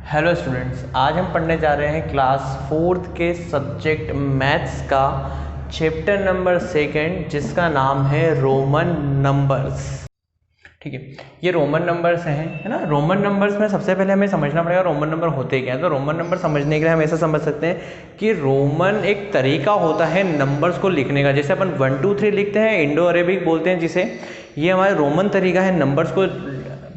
Hello students, आज हम पढ़ने जा रहे हैं क्लास 4th के सब्जेक्ट मैथ्स का चैप्टर नंबर 2 जिसका नाम है रोमन नंबर्स। ठीक है, ये रोमन नंबर्स हैं, है ना। रोमन नंबर्स में सबसे पहले हमें समझना पड़ेगा रोमन नंबर होते क्या हैं। तो रोमन नंबर समझने के लिए हम ऐसा समझ सकते हैं कि रोमन एक तरीका होता है नंबर्स को लिखने का। जैसे अपन 1 2 3 लिखते हैं, इंडो अरेबिक बोलते हैं जिसे, ये हमारा रोमन तरीका है नंबर्स को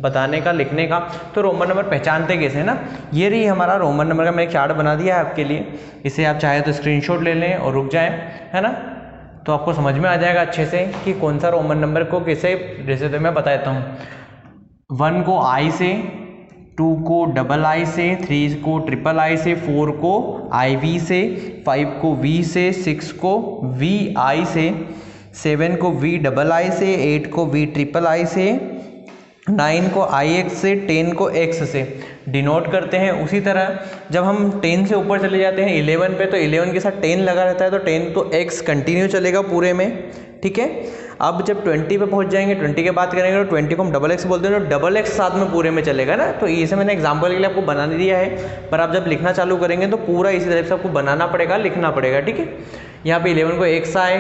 बताने का, लिखने का। तो रोमन नंबर पहचानते कैसे है ना, ये रही हमारा रोमन नंबर का, मैं एक चार्ट बना दिया है आपके लिए। इसे आप चाहे तो स्क्रीनशॉट ले लें और रुक जाएं, है ना। तो आपको समझ में आ जाएगा अच्छे से कि कौन सा रोमन नंबर को कैसे। जैसे तो मैं बता देता हूँ, 1 को आई से, 2 को डबल आई से, 3 को ट्रिपल आई से, 4 को आई वी से, 5 को वी से, 6 को वी आई से, 7 को वी डबल आई से, 8 को वी ट्रिपल आई से, 9 को आई एक्स से, 10 को एक्स से डिनोट करते हैं। उसी तरह जब हम 10 से ऊपर चले जाते हैं 11 पे, तो 11 के साथ 10 लगा रहता है, तो 10 तो एक्स कंटिन्यू चलेगा पूरे में। ठीक है, अब जब 20 पे पहुंच जाएंगे, 20 के बात करेंगे तो 20 को हम डबल एक्स बोलते हैं, तो डबल एक्स साथ में पूरे में चलेगा ना। तो इसे मैंने एग्जाम्पल के लिए आपको बना दिया है, पर आप जब लिखना चालू करेंगे तो पूरा इसी तरह से आपको बनाना पड़ेगा, लिखना पड़ेगा। ठीक है, यहाँ पे 11 को एक्स आए,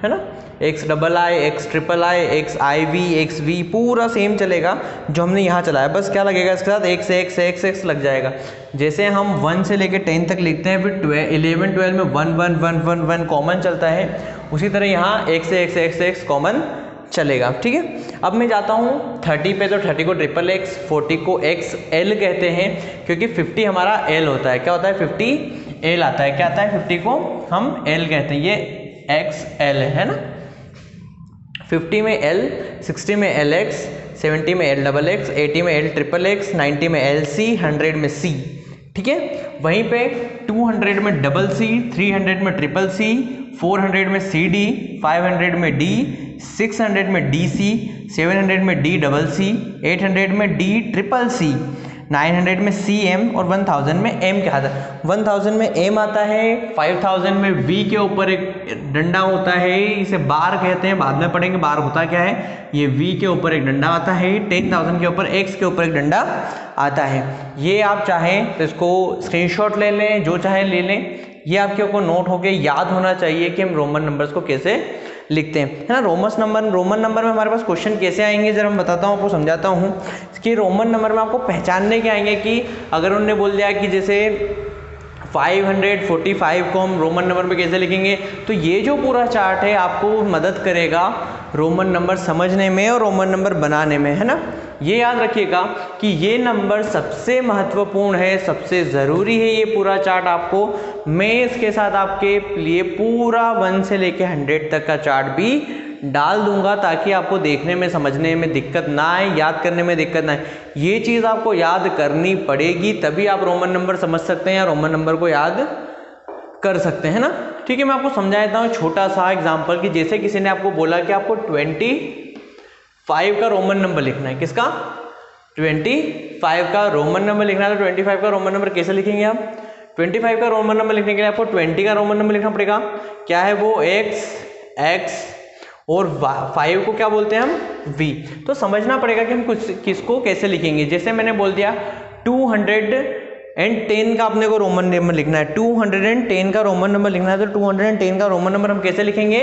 है ना, X double I, X triple I, X I V, X V, पूरा सेम चलेगा जो हमने यहाँ चलाया। बस क्या लगेगा इसके साथ, एक्स एक्स एक्स एक्स लग जाएगा। जैसे हम 1 से लेके 10 तक लिखते हैं, फिर 11 12 में 1 1 1 1 1 कॉमन चलता है, उसी तरह यहाँ x x x x common चलेगा। ठीक है, अब मैं जाता हूँ 30 पे, तो 30 को ट्रिपल एक्स, 40 को एक्स एल कहते हैं, क्योंकि 50 हमारा एल होता है। क्या होता है, 50 एल आता है। क्या आता है, 50 को हम एल कहते हैं, ये एक्स एल है ना। 50 में एल, 60 में एल एक्स, 70 में एल डबल एक्स, 80 में एल ट्रिपल एक्स, 90 में एल सी, 100 में सी। ठीक है, वहीं पे 200 में डबल सी, 300 में ट्रिपल सी, 400 में सी डी, 500 में डी, 600 में डी सी, 700 में डी डबल सी, 800 में डी ट्रिपल सी, 900 में सी एम और 1000 में एम क्या आता है। 1000 में एम आता है, 5000 में वी के ऊपर एक डंडा होता है, इसे बार कहते हैं, बाद में पढ़ेंगे बार होता क्या है। ये वी के ऊपर एक डंडा आता है, 10,000 के ऊपर एक्स के ऊपर एक डंडा आता है। ये आप चाहें तो इसको स्क्रीनशॉट ले लें, जो चाहे ले लें, ये आपके को नोट होके याद होना चाहिए कि हम रोमन नंबर्स को कैसे लिखते हैं, है ना। रोमन नंबर में हमारे पास क्वेश्चन कैसे आएंगे, जरा मैं बताता हूँ, आपको समझाता हूँ कि रोमन नंबर में आपको पहचानने के आएंगे कि अगर उन्होंने बोल दिया कि जैसे 545 को हम रोमन नंबर में कैसे लिखेंगे, तो ये जो पूरा चार्ट है आपको मदद करेगा रोमन नंबर समझने में और रोमन नंबर बनाने में, है ना। ये याद रखिएगा कि ये नंबर सबसे महत्वपूर्ण है, सबसे ज़रूरी है ये पूरा चार्ट आपको। मैं इसके साथ आपके लिए पूरा 1 से लेके 100 तक का चार्ट भी डाल दूंगा, ताकि आपको देखने में समझने में दिक्कत ना आए, याद करने में दिक्कत ना आए। ये चीज़ आपको याद करनी पड़ेगी, तभी आप रोमन नंबर समझ सकते हैं या रोमन नंबर को याद कर सकते हैं ना। ठीक है, मैं आपको समझा देता हूँ छोटा सा एग्जाम्पल कि जैसे किसी ने आपको बोला कि आपको 25 का रोमन नंबर लिखना है। किसका, 25 का रोमन नंबर लिखना है। तो 25 का रोमन नंबर कैसे लिखेंगे आप। 25 का रोमन नंबर लिखने के लिए आपको 20 का रोमन नंबर लिखना पड़ेगा। क्या है वो, एक्स और 5 को क्या बोलते हैं हम, वी। तो समझना पड़ेगा कि हम किसको कैसे लिखेंगे। जैसे मैंने बोल दिया 210 का अपने को रोमन नंबर लिखना है, 210 का रोमन नंबर लिखना है। तो 210 का रोमन नंबर हम कैसे लिखेंगे,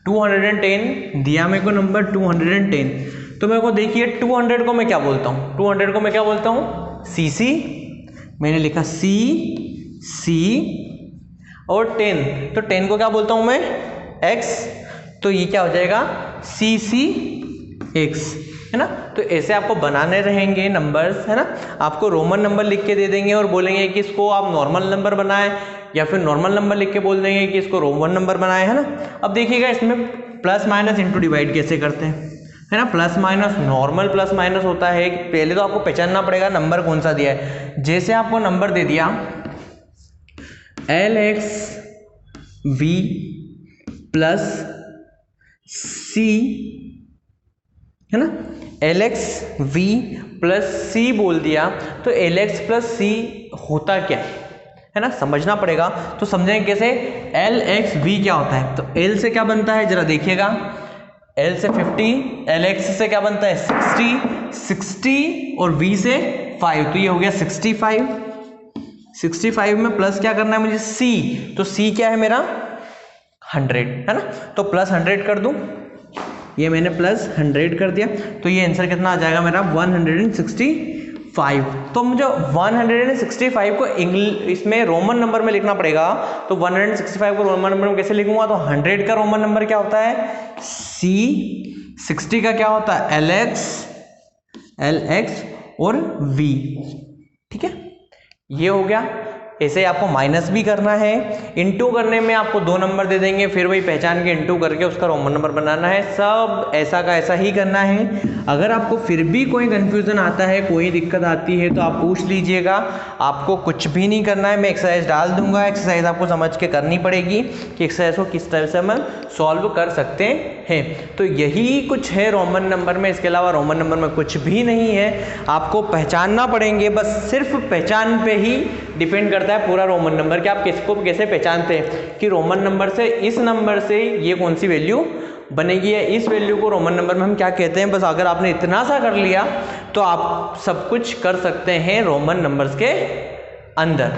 210 दिया मेरे को नंबर 210, तो मेरे को देखिए 200 को मैं क्या बोलता हूँ, 200 को मैं क्या बोलता हूँ, सी सी। मैंने लिखा सी सी और 10, तो 10 को क्या बोलता हूँ मैं, एक्स। तो ये क्या हो जाएगा, सी सी एक्स, है ना। तो ऐसे आपको बनाने रहेंगे नंबर्स, है ना। आपको रोमन नंबर लिख के दे देंगे और बोलेंगे कि इसको आप नॉर्मल नंबर बनाएं, या फिर नॉर्मल नंबर लिख के बोल देंगे कि इसको रोमन नंबर बनाए, है ना। अब देखिएगा इसमें प्लस माइनस इंटू डिवाइड कैसे करते हैं, है ना। Plus minus, normal plus minus होता है। पहले तो आपको पहचानना पड़ेगा नंबर कौन सा दिया है। जैसे आपको नंबर दे दिया एल एक्स वी प्लस सी, है ना, एल एक्स वी प्लस सी बोल दिया, तो एल एक्स प्लस सी होता क्या है ना, समझना पड़ेगा। तो समझेंगे कैसे, एल एक्स वी क्या होता है। तो एल से क्या बनता है जरा देखिएगा, एल से 50, एल एक्स से क्या बनता है 60 और वी से 5, तो ये हो गया 65। 65 में प्लस क्या करना है मुझे c, तो c क्या है मेरा 100 है ना, तो प्लस 100 कर दूं, ये मैंने प्लस 100 कर दिया, तो ये आंसर कितना आ जाएगा मेरा 165। तो मुझे 165 को इसमें रोमन नंबर में लिखना पड़ेगा, तो 165 को रोमन नंबर में कैसे लिखूंगा, तो 100 का रोमन नंबर क्या होता है c, 60 का क्या होता है LX और V, ठीक है, ये हो गया। ऐसे आपको माइनस भी करना है, इनटू करने में आपको 2 नंबर दे देंगे, फिर वही पहचान के इनटू करके उसका रोमन नंबर बनाना है, सब ऐसा का ऐसा ही करना है। अगर आपको फिर भी कोई कंफ्यूजन आता है, कोई दिक्कत आती है, तो आप पूछ लीजिएगा, आपको कुछ भी नहीं करना है, मैं एक्सरसाइज डाल दूंगा, एक्सरसाइज आपको समझ के करनी पड़ेगी कि एक्सरसाइज को किस तरह से हम सॉल्व कर सकते हैं। तो यही कुछ है रोमन नंबर में, इसके अलावा रोमन नंबर में कुछ भी नहीं है, आपको पहचानना पड़ेंगे, बस सिर्फ पहचान पे ही डिपेंड करता है पूरा रोमन नंबर कि आप किसको कैसे पहचानते हैं कि रोमन नंबर से इस नंबर से ये कौन सी वैल्यू बनेगी, है इस वैल्यू को रोमन नंबर में हम क्या कहते हैं। बस अगर आपने इतना सा कर लिया तो आप सब कुछ कर सकते हैं रोमन नंबर्स के अंदर।